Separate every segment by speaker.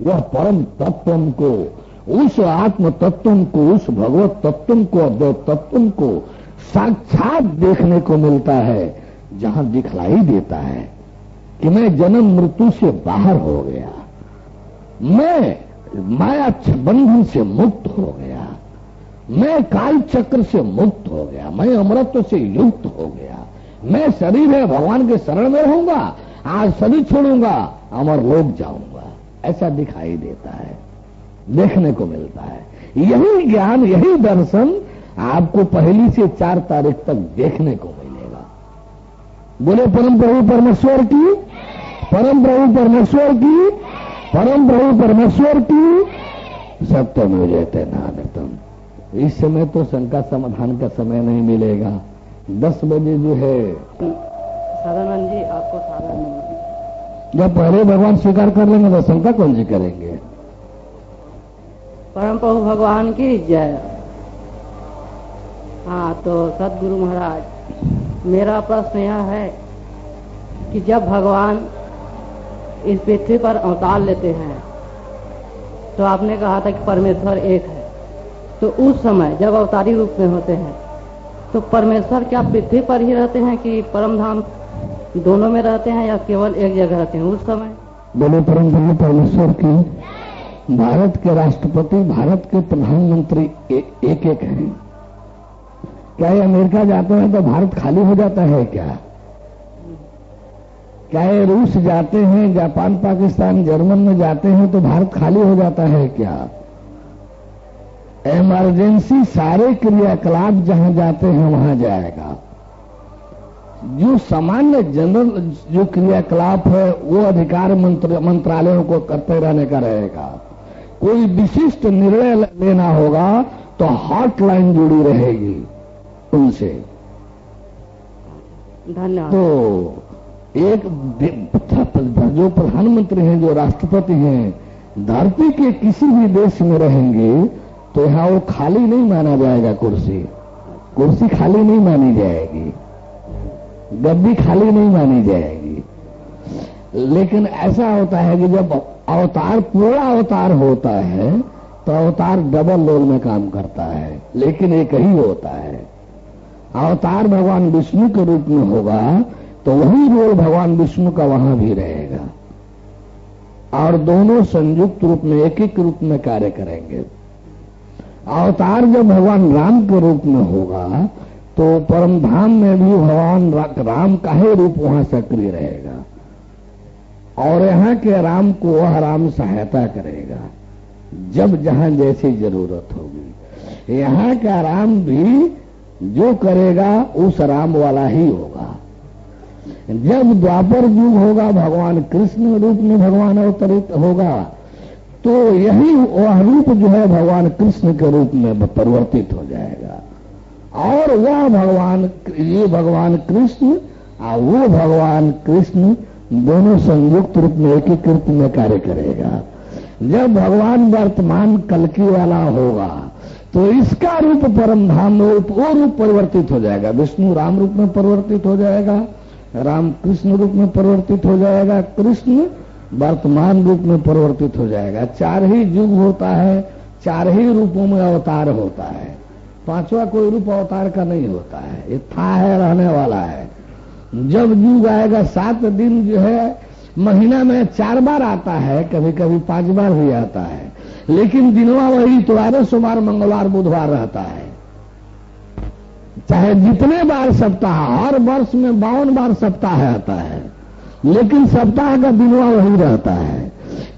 Speaker 1: वह परम तत्व को, उस आत्म तत्व को, उस भगवत तत्व को, अद्वैत तत्व को साक्षात देखने को मिलता है, जहां दिखलाई देता है कि मैं जन्म मृत्यु से बाहर हो गया, मैं माया बंधन से मुक्त हो गया, मैं काल चक्र से मुक्त हो गया, मैं अमृत से युक्त हो गया, मैं शरीर है भगवान के शरण में रहूंगा, आज शरीर छोड़ूंगा, अमर लोक जाऊंगा, ऐसा दिखाई देता है, देखने को मिलता है। यही ज्ञान, यही दर्शन आपको 1 से 4 तारीख तक देखने को मिलेगा। बोले परम प्रभु परमेश्वर की, परम प्रभु परमेश्वर की, परम प्रभु परमेश्वर की। सत्यम जयते नानतम। इस समय तो शंका समाधान का समय नहीं मिलेगा। 10 बजे जो है
Speaker 2: सदानंद जी, आपको साधारण
Speaker 1: जब पहले भगवान स्वीकार कर लेंगे तो शंका कौन जी करेंगे।
Speaker 2: परम प्रभु भगवान की जय। हाँ, तो सदगुरु महाराज, मेरा प्रश्न यह है कि जब भगवान इस पृथ्वी पर अवतार लेते हैं तो आपने कहा था कि परमेश्वर एक है, तो उस समय जब अवतारी रूप में होते हैं तो परमेश्वर क्या पृथ्वी पर ही रहते हैं कि परम धाम दोनों में रहते हैं या केवल एक जगह रहते हैं उस समय।
Speaker 1: बोले परम प्रभु परमेश्वर की। भारत के राष्ट्रपति, भारत के प्रधानमंत्री एक एक हैं। क्या ये अमेरिका जाते हैं तो भारत खाली हो जाता है क्या? क्या ये रूस जाते हैं, जापान, पाकिस्तान, जर्मन में जाते हैं तो भारत खाली हो जाता है क्या? इमरजेंसी सारे क्रियाकलाप जहां जाते हैं वहां जाएगा। जो सामान्य जनरल जो क्रियाकलाप है वो अधिकार मंत्रालयों को करते रहने का रहेगा। कोई विशिष्ट निर्णय लेना होगा तो हॉटलाइन जुड़ी रहेगी उनसे।
Speaker 2: धन्यवाद।
Speaker 1: तो एक जो प्रधानमंत्री हैं, जो राष्ट्रपति हैं, धरती के किसी भी देश में रहेंगे तो यहां वो खाली नहीं माना जाएगा। कुर्सी खाली नहीं मानी जाएगी, गद्दी खाली नहीं मानी जाएगी। लेकिन ऐसा होता है कि जब अवतार, पूरा अवतार होता है तो अवतार डबल रोल में काम करता है, लेकिन एक ही होता है। अवतार भगवान विष्णु के रूप में होगा तो वही रोल भगवान विष्णु का वहां भी रहेगा और दोनों संयुक्त रूप में, एक एक रूप में कार्य करेंगे। अवतार जब भगवान राम के रूप में होगा तो परम धाम में भी भगवान राम का ही रूप वहां सक्रिय रहेगा और यहाँ के राम को वह राम सहायता करेगा जब जहां जैसी जरूरत होगी। यहाँ का राम भी जो करेगा उस राम वाला ही होगा। जब द्वापर युग होगा, भगवान कृष्ण रूप में भगवान अवतरित होगा तो यही वह रूप जो है भगवान कृष्ण के रूप में परिवर्तित हो जाएगा और वह भगवान, ये भगवान कृष्ण और वो भगवान कृष्ण दोनों संयुक्त रूप में एकीकृत में कार्य करेगा। जब भगवान वर्तमान कल्कि वाला होगा तो इसका रूप परम धाम वो रूप परिवर्तित हो जाएगा। विष्णु राम रूप में परिवर्तित हो जाएगा, राम कृष्ण रूप में परिवर्तित हो जाएगा, कृष्ण वर्तमान रूप में परिवर्तित हो जाएगा। 4 ही युग होता है, 4 ही रूपों में अवतार होता है। 5वां कोई रूप अवतार का नहीं होता है। ये था है, रहने वाला है। जब युग आएगा, 7 दिन जो है महीना में 4 बार आता है, कभी कभी 5 बार भी आता है, लेकिन दिनवा वही इतवार, सोमवार, मंगलवार, बुधवार रहता है। चाहे जितने बार सप्ताह, हर वर्ष में 52 बार सप्ताह आता है, लेकिन सप्ताह का दिनवा वही रहता है।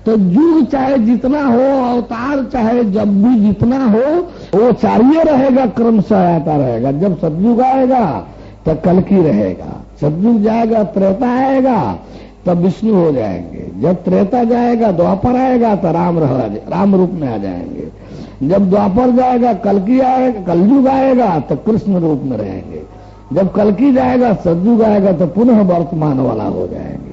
Speaker 1: तो युग चाहे जितना हो, अवतार चाहे जब भी जितना हो, वो चाहिए रहेगा, क्रमशः आता रहेगा। जब सतयुग आएगा तो कल्कि रहेगा, सतयुग जाएगा, त्रेता आएगा तब विष्णु हो जाएंगे, जब त्रेता जाएगा, द्वापर आएगा तो राम रूप में आ जाएंगे, जब द्वापर जाएगा, कल्कि आएगा, कलयुग आएगा तो कृष्ण रूप में रहेंगे, जब कल्कि जाएगा, सतयुग आएगा तो पुनः वर्तमान वाला हो जाएंगे।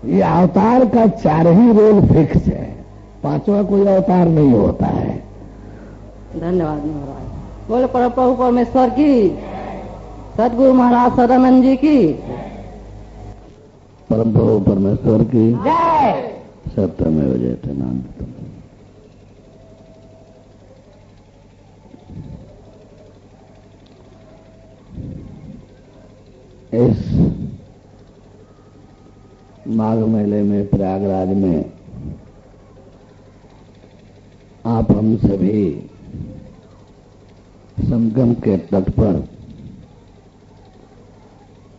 Speaker 1: ये अवतार का 4 ही रोल फिक्स है, 5वां कोई अवतार नहीं होता है।
Speaker 2: धन्यवाद महाराज। बोले परम प्रभु परमेश्वर की, सदगुरु महाराज सदानंद जी की,
Speaker 1: परम प्रभु परमेश्वर की
Speaker 2: जय।
Speaker 1: सत्यमेव जयते नानृतम्। इस माघ मेले में प्रयागराज में आप हम सभी संगम के तट पर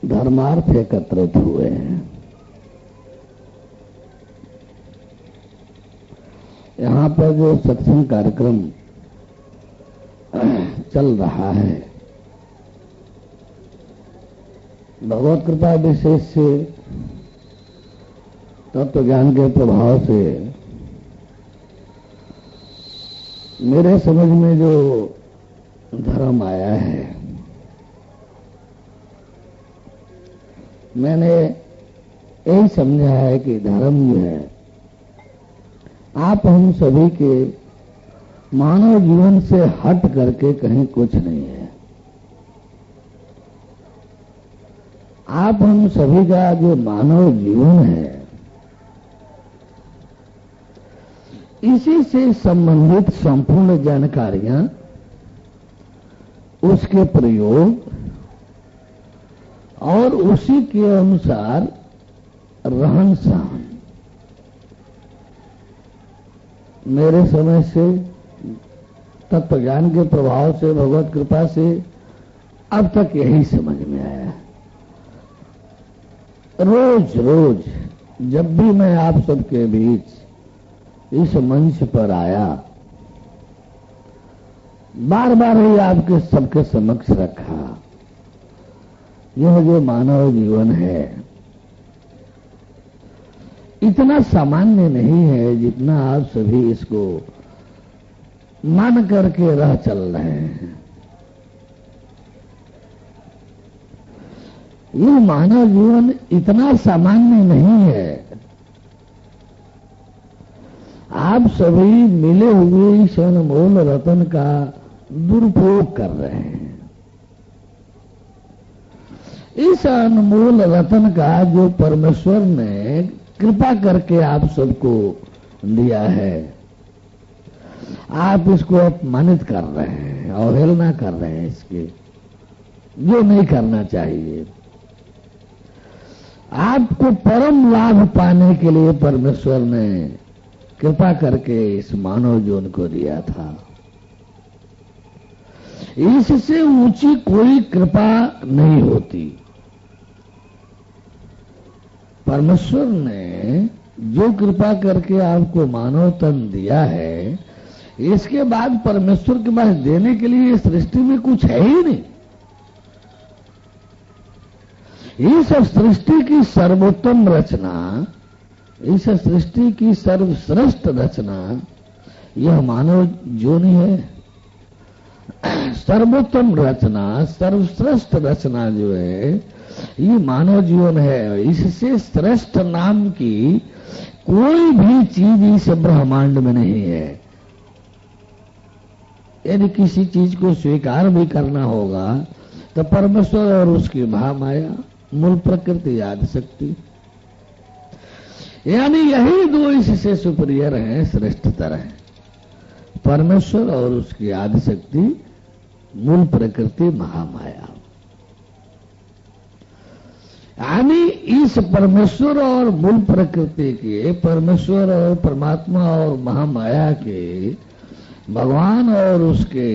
Speaker 1: धर्मार्थ एकत्रित हुए हैं। यहाँ पर जो सत्संग कार्यक्रम चल रहा है, भगवत कृपा विशेष से तत्व ज्ञान के प्रभाव से मेरे समझ में जो धर्म आया है, मैंने यही समझा है कि धर्म जो है आप हम सभी के मानव जीवन से हट करके कहीं कुछ नहीं है। आप हम सभी का जो मानव जीवन है, इसी से संबंधित संपूर्ण जानकारियां, उसके प्रयोग और उसी के अनुसार रहन सहन मेरे समय से तत्व ज्ञान के प्रभाव से, भगवत कृपा से अब तक यही समझ में आया। रोज रोज जब भी मैं आप सबके बीच इस मंच पर आया, बार बार ही आपके सबके समक्ष रखा, यह जो मानव जीवन है इतना सामान्य नहीं है जितना आप सभी इसको मान करके रह चल रहे हैं। यह मानव जीवन इतना सामान्य नहीं है। आप सभी मिले हुए इस अनमोल रतन का दुरुपयोग कर रहे हैं। इस अनमोल रतन का जो परमेश्वर ने कृपा करके आप सबको दिया है, आप इसको अपमानित कर रहे हैं, अवहेलना कर रहे हैं इसके, जो नहीं करना चाहिए। आपको परम लाभ पाने के लिए परमेश्वर ने कृपा करके इस मानव जीवन को दिया था। इससे ऊंची कोई कृपा नहीं होती। परमेश्वर ने जो कृपा करके आपको मानव तन दिया है, इसके बाद परमेश्वर के पास देने के लिए सृष्टि में कुछ है ही नहीं। इस सृष्टि की सर्वोत्तम रचना, इस सृष्टि की सर्वश्रेष्ठ रचना यह मानव जोनि है। सर्वोत्तम रचना, सर्वश्रेष्ठ रचना जो है ये मानव जीवन है। इससे श्रेष्ठ नाम की कोई भी चीज इस ब्रह्मांड में नहीं है। यदि किसी चीज को स्वीकार भी करना होगा तो परमेश्वर और उसकी महामाया, मूल प्रकृति, आदि शक्ति, यानी यही दो इससे सुपीरियर हैं, श्रेष्ठतर है। परमेश्वर और उसकी आदि शक्ति, मूल प्रकृति, महामाया। यानी इस परमेश्वर और मूल प्रकृति के, परमेश्वर और परमात्मा और महामाया के, भगवान और उसके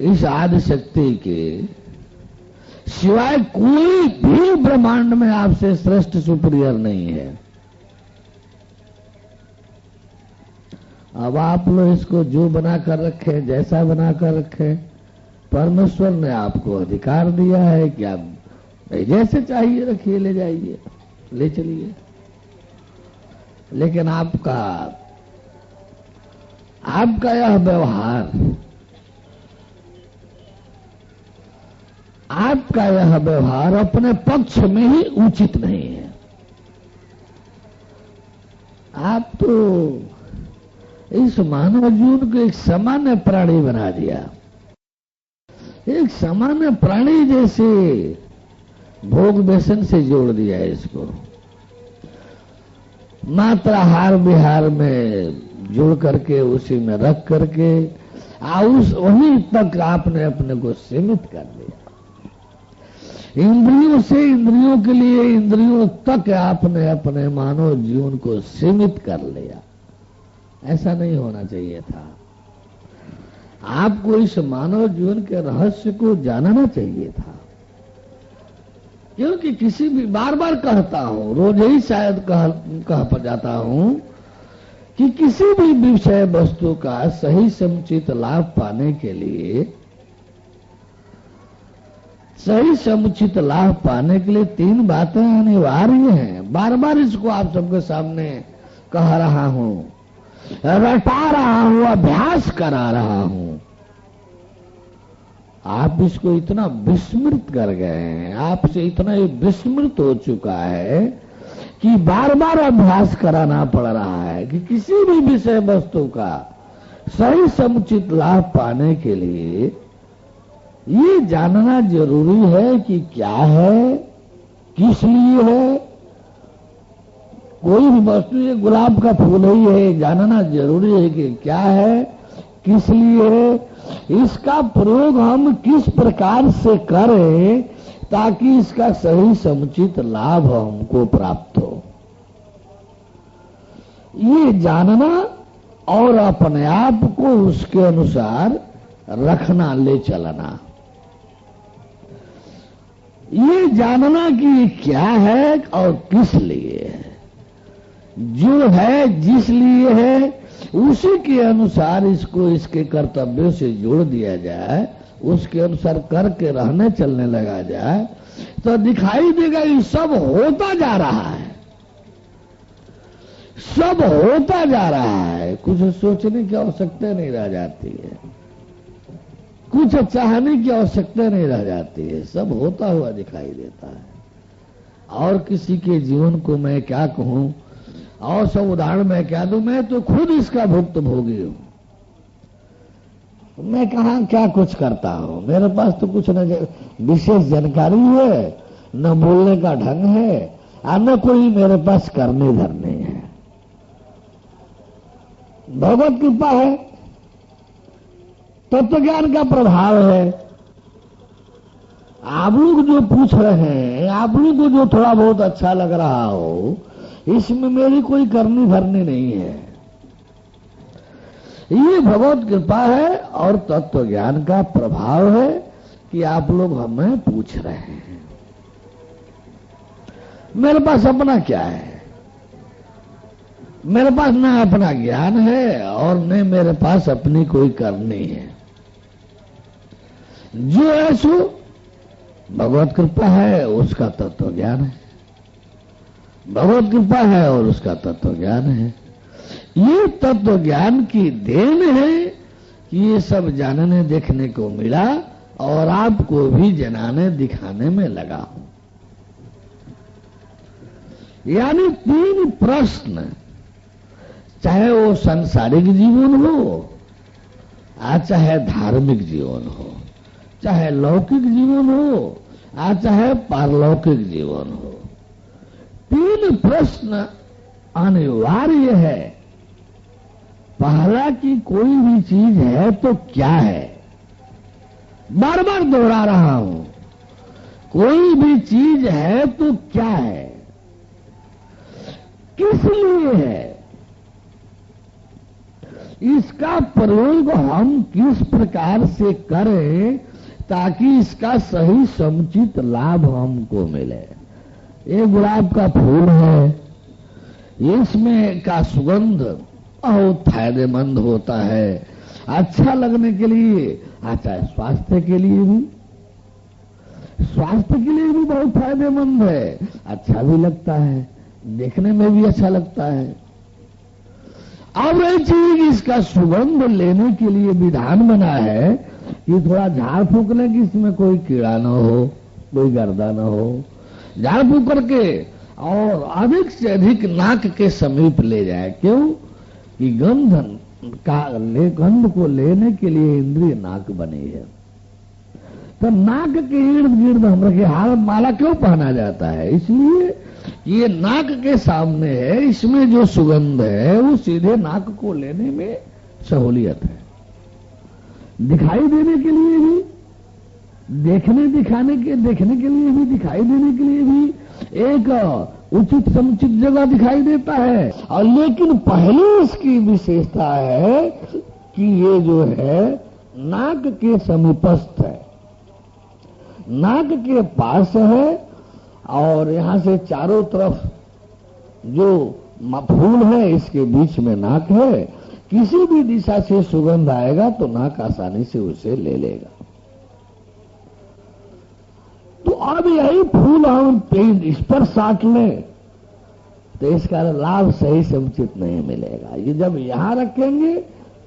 Speaker 1: इस आदि शक्ति के सिवाय कोई भी ब्रह्मांड में आपसे श्रेष्ठ सुपीरियर नहीं है। अब आप लोग इसको जो बनाकर रखे, जैसा बनाकर रखे, परमेश्वर ने आपको अधिकार दिया है कि आप जैसे चाहिए रखिए, ले जाइए, ले चलिए। लेकिन आपका यह व्यवहार, आपका यह व्यवहार अपने पक्ष में ही उचित नहीं है। आप तो इस मानव जीवन को एक सामान्य प्राणी बना दिया। एक सामान्य प्राणी जैसे भोग व्यसन से जोड़ दिया है इसको। मात्रा हार विहार में जुड़ करके उसी में रख करके उस वहीं तक आपने अपने को सीमित कर लिया। इंद्रियों से इंद्रियों के लिए इंद्रियों तक आपने अपने मानव जीवन को सीमित कर लिया। ऐसा नहीं होना चाहिए था। आपको इस मानव जीवन के रहस्य को जानना चाहिए था। क्योंकि किसी भी बार बार कहता हूं, रोज ही शायद कह जाता हूं कि किसी भी विषय वस्तु का सही समुचित लाभ पाने के लिए तीन बातें अनिवार्य हैं। बार बार इसको आप सबके सामने कह रहा हूं, रटा रहा हूं, अभ्यास करा रहा हूं। आप इसको इतना विस्मृत कर गए हैं, आपसे इतना ये विस्मृत हो चुका है कि बार बार अभ्यास कराना पड़ रहा है कि किसी भी विषय वस्तु का सही समुचित लाभ पाने के लिए ये जानना जरूरी है कि क्या है, किस लिए है। कोई भी वस्तु, ये गुलाब का फूल ही है, जानना जरूरी है कि क्या है, किस लिए है, इसका प्रयोग हम किस प्रकार से करें ताकि इसका सही समुचित लाभ हमको प्राप्त हो। ये जानना और अपने आप को उसके अनुसार रखना, ले चलना। ये जानना कि ये क्या है और किस लिए है। जो है, जिस लिए है, उसी के अनुसार इसको इसके कर्तव्यों से जोड़ दिया जाए, उसके अनुसार करके रहने चलने लगा जाए तो दिखाई देगा ये सब होता जा रहा है, सब होता जा रहा है। कुछ सोचने की आवश्यकता नहीं रह जाती है, कुछ चाहने की आवश्यकता नहीं रह जाती है, सब होता हुआ दिखाई देता है। और किसी के जीवन को मैं क्या कहूं और सब उदाहरण मैं क्या दूं, मैं तो खुद इसका भुक्त भोगी हूं। मैं कहां क्या कुछ करता हूं, मेरे पास तो कुछ न विशेष जानकारी है, न बोलने का ढंग है, और न कोई मेरे पास करने धरने है। भगवत कृपा है, तत्व ज्ञान का प्रभाव है। आप लोग जो पूछ रहे हैं, आप लोग को जो थोड़ा बहुत अच्छा लग रहा हो, इसमें मेरी कोई करनी भरनी नहीं है। ये भगवत कृपा है और तत्व ज्ञान का प्रभाव है कि आप लोग हमें पूछ रहे हैं। मेरे पास अपना क्या है? मेरे पास ना अपना ज्ञान है और न मेरे पास अपनी कोई करनी है। जो है सो भगवत कृपा है, उसका तत्व ज्ञान है। भगवत कृपा है और उसका तत्व ज्ञान है। ये तत्व ज्ञान की देन है कि ये सब जानने देखने को मिला और आपको भी जनाने दिखाने में लगा हूं। यानी तीन प्रश्न, चाहे वो सांसारिक जीवन हो, चाहे धार्मिक जीवन हो, चाहे लौकिक जीवन हो, चाहे पारलौकिक जीवन हो, तीन प्रश्न अनिवार्य है। पहला कि कोई भी चीज है तो क्या है, बार बार दोहरा रहा हूं, कोई भी चीज है तो क्या है, किस लिए है, इसका प्रयोग हम किस प्रकार से करें ताकि इसका सही समुचित लाभ हमको मिले। ये गुलाब का फूल है, इसमें का सुगंध बहुत फायदेमंद होता है, अच्छा लगने के लिए, अच्छा स्वास्थ्य के लिए भी बहुत फायदेमंद है, अच्छा भी लगता है, देखने में भी अच्छा लगता है। अब ये चीज इसका सुगंध लेने के लिए विधान बना है कि थोड़ा झाड़ फूक लें कि इसमें कोई कीड़ा न हो, कोई गर्दा न हो, झाड़ फूक करके और अधिक से अधिक नाक के समीप ले जाए। क्यों कि गंध को लेने के लिए इंद्रिय नाक बनी है। तो नाक के इर्द गिर्द हम रखे हार माला क्यों पहना जाता है? इसलिए ये नाक के सामने है, इसमें जो सुगंध है वो सीधे नाक को लेने में सहूलियत है। दिखाई देने के लिए भी, देखने के लिए भी, दिखाई देने के लिए भी एक उचित समुचित जगह दिखाई देता है। और लेकिन पहली इसकी विशेषता है कि ये जो है नाक के समीपस्थ है, नाक के पास है, और यहां से चारों तरफ जो फूल है इसके बीच में नाक है। किसी भी दिशा से सुगंध आएगा तो नाक आसानी से उसे ले लेगा। तो अब यही फूल हम इस पर साट लें तो इसका लाभ सही समुचित नहीं मिलेगा। ये जब यहां रखेंगे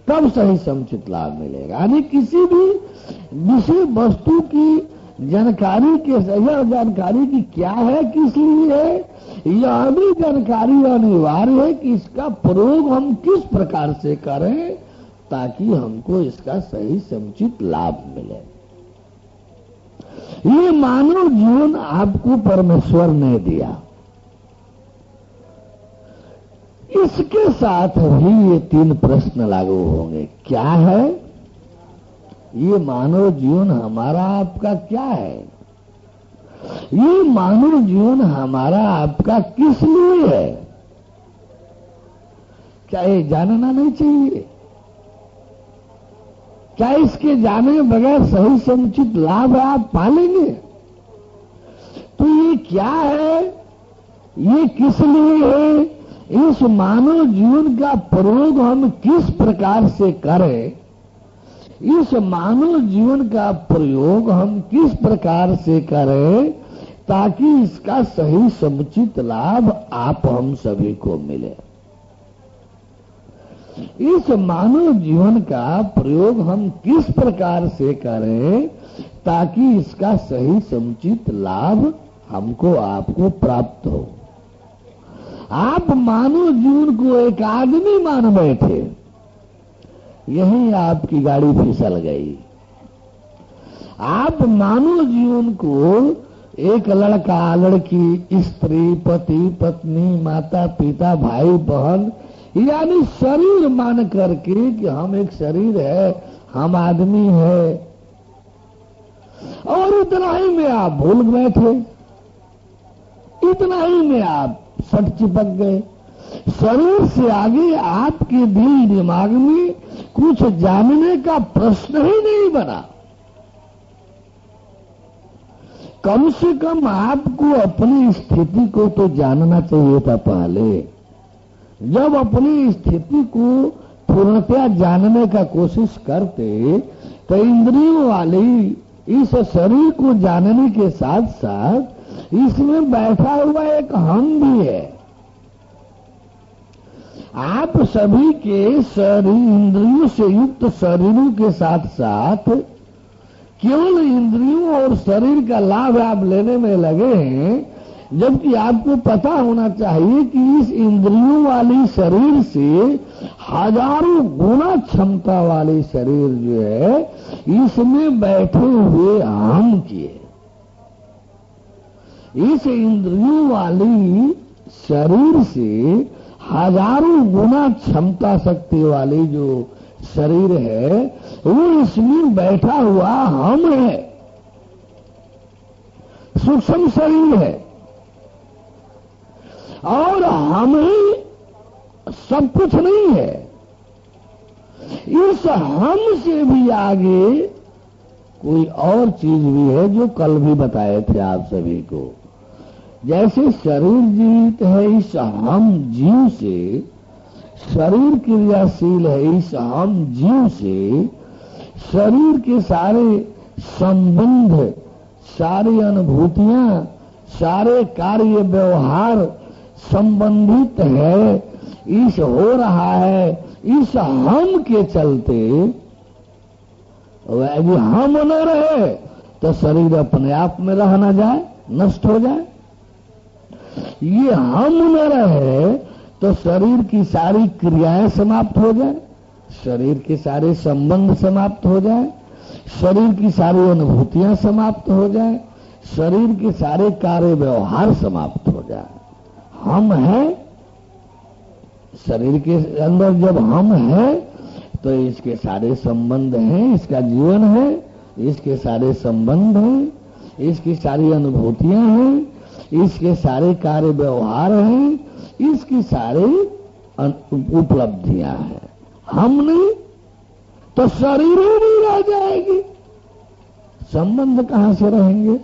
Speaker 1: तब सही समुचित लाभ मिलेगा। यानी किसी भी विषय वस्तु की जानकारी के यह जानकारी की क्या है, किस लिए है, यह भी जानकारी अनिवार्य है कि इसका प्रयोग हम किस प्रकार से करें ताकि हमको इसका सही समुचित लाभ मिले। ये मानव जीवन आपको परमेश्वर ने दिया, इसके साथ भी ये 3 प्रश्न लागू होंगे। क्या है ये मानव जीवन? हमारा आपका क्या है? ये मानव जीवन हमारा आपका किस लिए है? क्या ये जानना नहीं चाहिए? क्या इसके जाने बगैर सही समुचित लाभ आप पालेंगे? तो ये क्या है, ये किस लिए है, इस मानव जीवन का प्रयोग हम किस प्रकार से करें, इस मानव जीवन का प्रयोग हम किस प्रकार से करें ताकि इसका सही समुचित लाभ आप हम सभी को मिले। इस मानव जीवन का प्रयोग हम किस प्रकार से करें ताकि इसका सही समुचित लाभ हमको आपको प्राप्त हो। आप मानव जीवन को एक आदमी मान बैठे, यही आपकी गाड़ी फिसल गई। आप मानव जीवन को एक लड़का, लड़की, स्त्री, पति, पत्नी, माता, पिता, भाई, बहन यानी शरीर मान करके कि हम एक शरीर है, हम आदमी है, और इतना ही में आप भूल बैठे, इतना ही में आप सट चिपक गए। शरीर से आगे आपके दिल दिमाग में कुछ जानने का प्रश्न ही नहीं बना। कम से कम आपको अपनी स्थिति को तो जानना चाहिए था पहले। जब अपनी स्थिति को पूर्णतया जानने का कोशिश करते तो इंद्रियों वाली इस शरीर को जानने के साथ साथ इसमें बैठा हुआ एक हम भी है। आप सभी के शरीर, इंद्रियों से युक्त शरीरों के साथ साथ केवल इंद्रियों और शरीर का लाभ आप लेने में लगे हैं, जबकि आपको पता होना चाहिए कि इस इंद्रियों वाली शरीर से हजारों गुना क्षमता वाली शरीर जो है इसमें बैठे हुए हम किए। इस इंद्रियों वाली शरीर से हजारों गुना क्षमता शक्ति वाली जो शरीर है वो इसमें बैठा हुआ हम है, सूक्ष्म शरीर है, और हम ही सब कुछ नहीं है। इस हम से भी आगे कोई और चीज भी है जो कल भी बताए थे आप सभी को। जैसे शरीर जीवित है, इस हम जीव से, शरीर क्रियाशील है, इस हम जीव से शरीर के सारे संबंध, सारी अनुभूतियां, सारे कार्य व्यवहार संबंधित है, इस हो रहा है, इस हम के चलते यदि हम न रहे तो शरीर अपने आप में रह न जाए, नष्ट हो जाए। ये हम न रहे तो शरीर की सारी क्रियाएं समाप्त हो जाए, शरीर के सारे संबंध समाप्त हो जाए, शरीर की सारी अनुभूतियां समाप्त हो जाए, शरीर के सारे कार्य व्यवहार समाप्त हो जाए। हम हैं, शरीर के अंदर जब हम हैं तो इसके सारे संबंध हैं, इसका जीवन है, इसके सारे संबंध हैं, इसकी सारी अनुभूतियां हैं, इसके सारे कार्य व्यवहार हैं, इसकी सारी उपलब्धियां हैं। हम नहीं तो शरीर ही नहीं रह जाएगी, संबंध कहां से रहेंगे?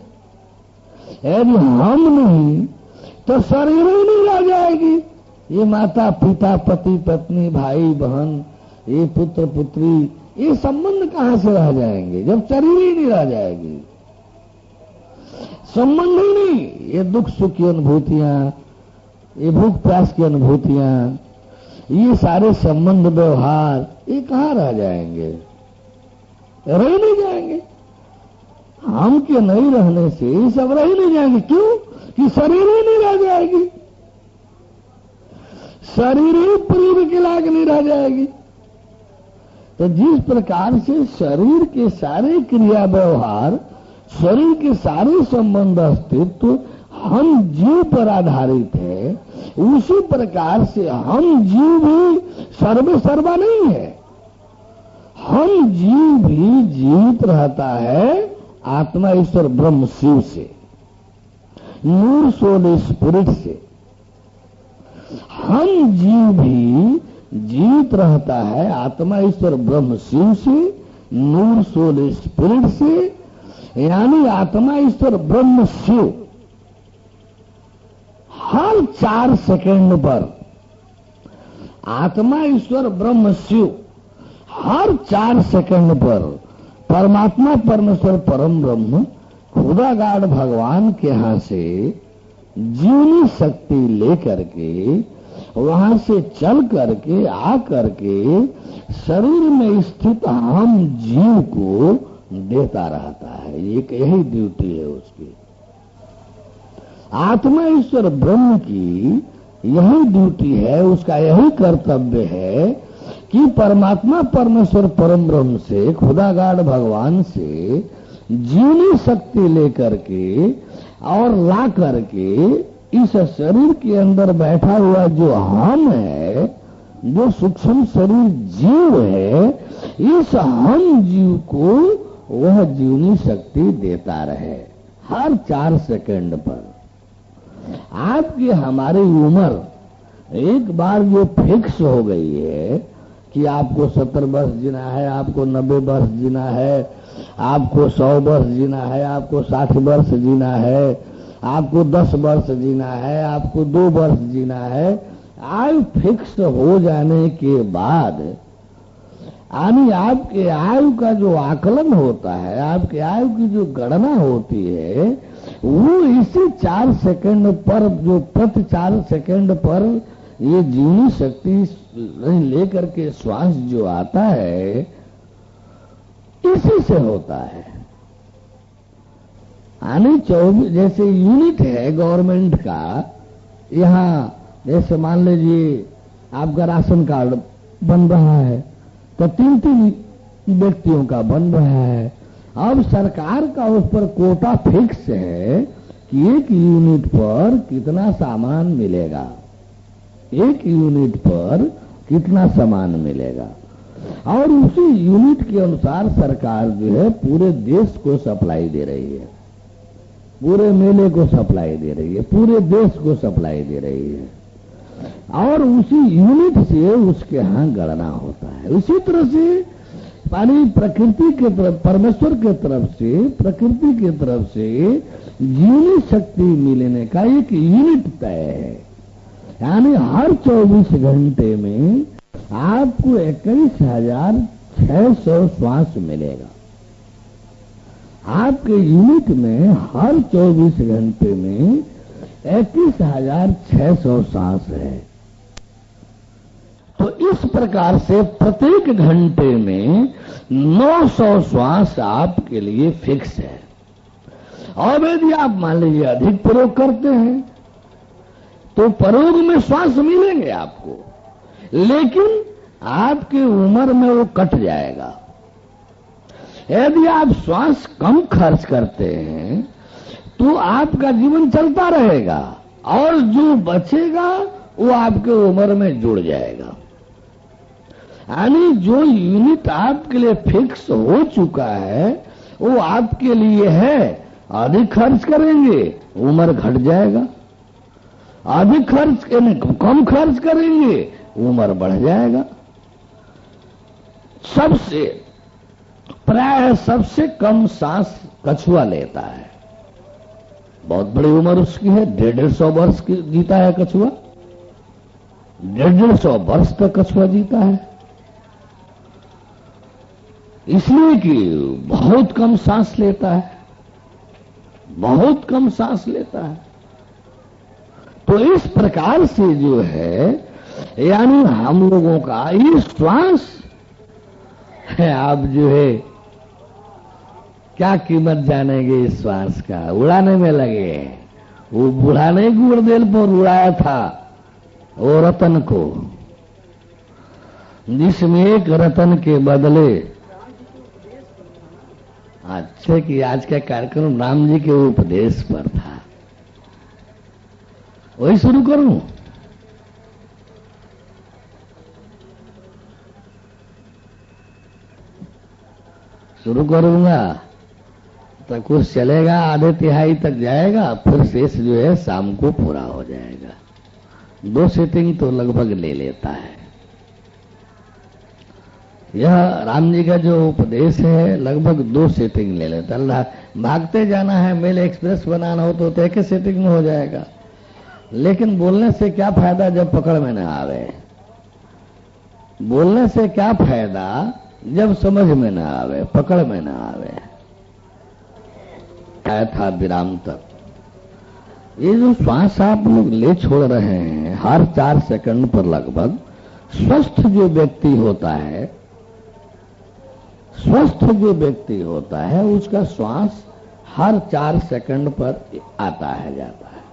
Speaker 1: यदि हम नहीं तो शरीर ही नहीं रह जाएगी। ये माता पिता, पति पत्नी, भाई बहन, ये पुत्र पुत्री, ये संबंध कहां से रह जाएंगे जब शरीर ही नहीं रह जाएगी? संबंध ही नहीं, ये दुख सुख की अनुभूतियां, ये भूख प्यास की अनुभूतियां, ये सारे संबंध व्यवहार, ये कहां रह जाएंगे? रह नहीं जाएंगे। हम के नहीं रहने से ये सब रह नहीं जाएंगे। क्यों? कि शरीर ही नहीं रह जाएगी, शरीर ही प्रेम के लायक नहीं रह जाएगी। तो जिस प्रकार से शरीर के सारे क्रिया व्यवहार, शरीर के सारे संबंध अस्तित्व हम जीव पर आधारित है, उसी प्रकार से हम जीव भी सर्वे सर्वा नहीं है। हम जीव भी जीवित रहता है आत्मा ईश्वर ब्रह्म शिव से, नूर सोल स्पिरिट से। हम जीव भी जीवित रहता है आत्मा ईश्वर ब्रह्म शिव से, नूर सोल स्पिरिट से, यानी आत्मा ईश्वर ब्रह्म शिव हर 4 सेकंड पर, आत्मा ईश्वर ब्रह्म शिव हर 4 सेकंड पर परमात्मा परमेश्वर परम ब्रह्म खुदागाड भगवान के यहां से जीवनी शक्ति लेकर के, वहां से चल करके आ करके शरीर में स्थित हम जीव को देता रहता है। एक यही ड्यूटी है उसकी। आत्मा ईश्वर ब्रह्म की यही ड्यूटी है, उसका यही कर्तव्य है कि परमात्मा परमेश्वर परम ब्रह्म से, खुदागाड भगवान से जीवनी शक्ति लेकर के और ला करके इस शरीर के अंदर बैठा हुआ जो हम है, जो सूक्ष्म शरीर जीव है, इस हम जीव को वह जीवनी शक्ति देता रहे हर 4 सेकंड पर। आपकी हमारी उम्र एक बार जो फिक्स हो गई है कि आपको 70 वर्ष जीना है, आपको 90 वर्ष जीना है, आपको 100 वर्ष जीना है, आपको 60 वर्ष जीना है, आपको 10 वर्ष जीना है, आपको 2 वर्ष जीना है, आयु फिक्स हो जाने के बाद यानी आपके आयु का जो आकलन होता है, आपके आयु की जो गणना होती है, वो इसी 4 सेकंड पर, जो प्रति 4 सेकंड पर ये जीवनी शक्ति लेकर के श्वास जो आता है, इसी से होता है। यानी 24 जैसे यूनिट है गवर्नमेंट का, यहाँ जैसे मान लीजिए आपका राशन कार्ड बन रहा है तो 3-3 व्यक्तियों का बन रहा है। अब सरकार का उस पर कोटा फिक्स है कि एक यूनिट पर कितना सामान मिलेगा, एक यूनिट पर कितना सामान मिलेगा, और उसी यूनिट के अनुसार सरकार जो है पूरे देश को सप्लाई दे रही है, पूरे मेले को सप्लाई दे रही है, पूरे देश को सप्लाई दे रही है, और उसी यूनिट से उसके यहां गणना होता है। उसी तरह से यानी प्रकृति के तरफ, परमेश्वर के तरफ से, प्रकृति के तरफ से जीवनी शक्ति मिलने का एक यूनिट तय है। यानी हर 24 घंटे में आपको 21,600 श्वास मिलेगा। आपके यूनिट में हर 24 घंटे में 21,600 सांस है। तो इस प्रकार से प्रत्येक घंटे में 900 श्वास आपके लिए फिक्स है। और यदि आप मान लीजिए अधिक प्रयोग करते हैं तो प्रयोग में श्वास मिलेंगे आपको, लेकिन आपकी उम्र में वो कट जाएगा। यदि आप श्वास कम खर्च करते हैं तो आपका जीवन चलता रहेगा, और जो बचेगा वो आपके उम्र में जुड़ जाएगा। यानी जो यूनिट आपके लिए फिक्स हो चुका है वो आपके लिए है। अधिक खर्च करेंगे उम्र घट जाएगा, अधिक खर्च कम खर्च करेंगे उम्र बढ़ जाएगा। प्राय सबसे कम सांस कछुआ लेता है। बहुत बड़ी उम्र उसकी है, 150 वर्ष की जीता है कछुआ, 150 वर्ष तक कछुआ जीता है, इसलिए कि बहुत कम सांस लेता है, बहुत कम सांस लेता है। तो इस प्रकार से जो है, यानी हम लोगों का ये श्वास है, आप जो है क्या कीमत जानेंगे इस श्वास का, उड़ाने में लगे। वो बूढ़ा ने गुड़देल पर उड़ाया था वो रतन को, जिसमें एक रतन के बदले, अच्छे कि आज का कार्यक्रम राम जी के उपदेश पर था, वही शुरू करूं। शुरू करूंगा तो कुछ चलेगा, आधे तिहाई तक जाएगा, फिर शेष जो है शाम को पूरा हो जाएगा। 2 सीटिंग तो लगभग ले लेता है। यह राम जी का जो उपदेश है लगभग 2 सीटिंग ले लेता है। भागते जाना है, मेल एक्सप्रेस बनाना हो तो एक ही सीटिंग में हो जाएगा, लेकिन बोलने से क्या फायदा जब पकड़ में न आवे, बोलने से क्या फायदा जब समझ में न आवे, पकड़ में न आवे। आया था विराम तक। ये जो श्वास आप लोग ले छोड़ रहे हैं हर 4 सेकंड पर लगभग, स्वस्थ जो व्यक्ति होता है, स्वस्थ जो व्यक्ति होता है उसका श्वास हर 4 सेकंड पर आता है जाता है,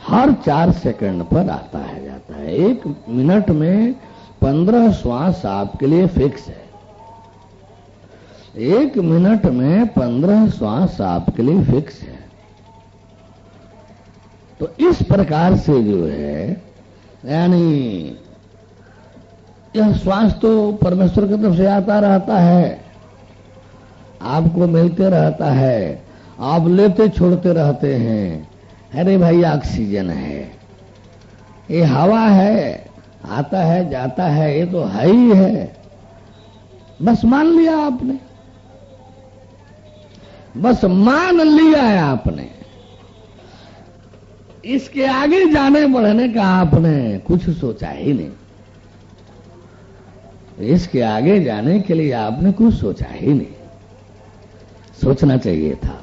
Speaker 1: हर 4 सेकंड पर आता है जाता है। 1 मिनट में 15 श्वास आपके लिए फिक्स है। 1 मिनट में 15 श्वास आपके लिए फिक्स है। तो इस प्रकार से जो है, यानी यह श्वास तो परमेश्वर की तरफ से आता रहता है, आपको मिलते रहता है, आप लेते छोड़ते रहते हैं। अरे भाई ऑक्सीजन है, ये हवा है, आता है जाता है, ये तो है ही है। बस मान लिया आपने, बस मान लिया है आपने। इसके आगे जाने बढ़ने का आपने कुछ सोचा ही नहीं। इसके आगे जाने के लिए आपने कुछ सोचा ही नहीं। सोचना चाहिए था।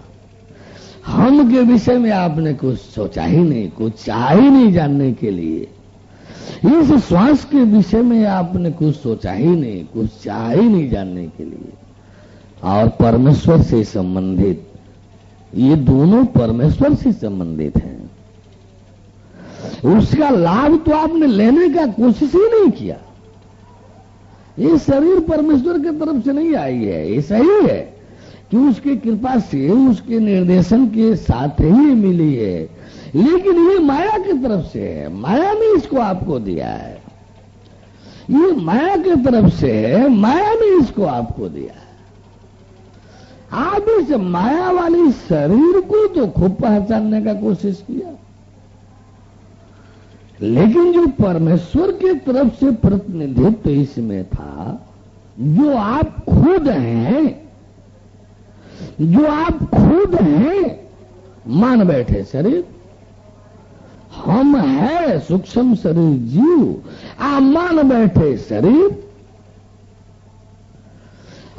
Speaker 1: हम के विषय में आपने कुछ सोचा ही नहीं, कुछ चाहा ही नहीं जानने के लिए। इस श्वास के विषय में आपने कुछ सोचा ही नहीं, कुछ चाहा ही नहीं जानने के लिए। और परमेश्वर से संबंधित, ये दोनों परमेश्वर से संबंधित हैं। उसका लाभ तो आपने लेने का कोशिश ही नहीं किया। ये शरीर परमेश्वर की तरफ से नहीं आई है, ये सही है कि उसकी कृपा से, उसके निर्देशन के साथ ही मिली है, लेकिन ये माया की तरफ से है। माया ने इसको आपको दिया है, ये माया की तरफ से है, माया ने इसको आपको दिया है। आप इस माया वाली शरीर को तो खूब पहचानने का कोशिश किया, लेकिन जो परमेश्वर की तरफ से प्रतिनिधित्व इसमें था, जो आप खुद हैं, जो आप खुद हैं, मान बैठे शरीर, हम है सूक्ष्म शरीर जीव, आप मान बैठे शरीर।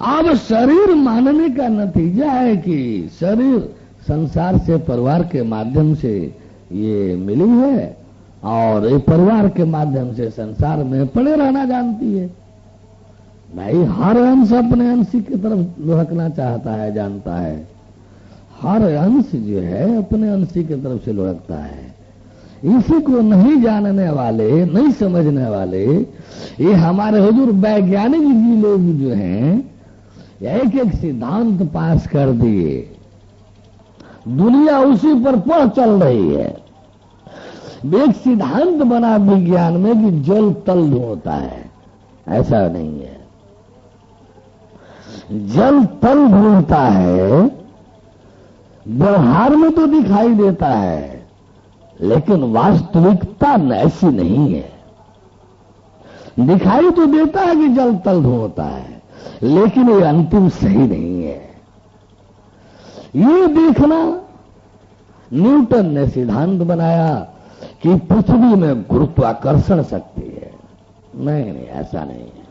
Speaker 1: अब शरीर मानने का नतीजा है कि शरीर संसार से, परिवार के माध्यम से ये मिली है, और ये परिवार के माध्यम से संसार में पड़े रहना जानती है। भाई हर अंश अपने अंश की तरफ लुढ़कना चाहता है, जानता है। हर अंश जो है अपने अंश की तरफ से लुढ़कता है। इसी को नहीं जानने वाले, नहीं समझने वाले, ये हमारे हुजूर वैज्ञानिक जी लोग जो हैं, एक एक सिद्धांत पास कर दिए, दुनिया उसी पर पढ़ चल रही है। एक सिद्धांत बना विज्ञान में कि जल तल होता है, ऐसा नहीं है। जल तल ढूंढता है, व्यवहार में तो दिखाई देता है, लेकिन वास्तविकता ऐसी नहीं है। दिखाई तो देता है कि जल तल ढूंढता है, लेकिन ये अंतिम सही नहीं है। ये देखना, न्यूटन ने सिद्धांत बनाया कि पृथ्वी में गुरुत्वाकर्षण शक्ति है। नहीं, ऐसा नहीं है।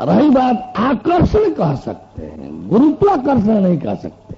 Speaker 1: रही बात, आकर्षण कह सकते हैं, गुरुत्वाकर्षण नहीं कह सकते।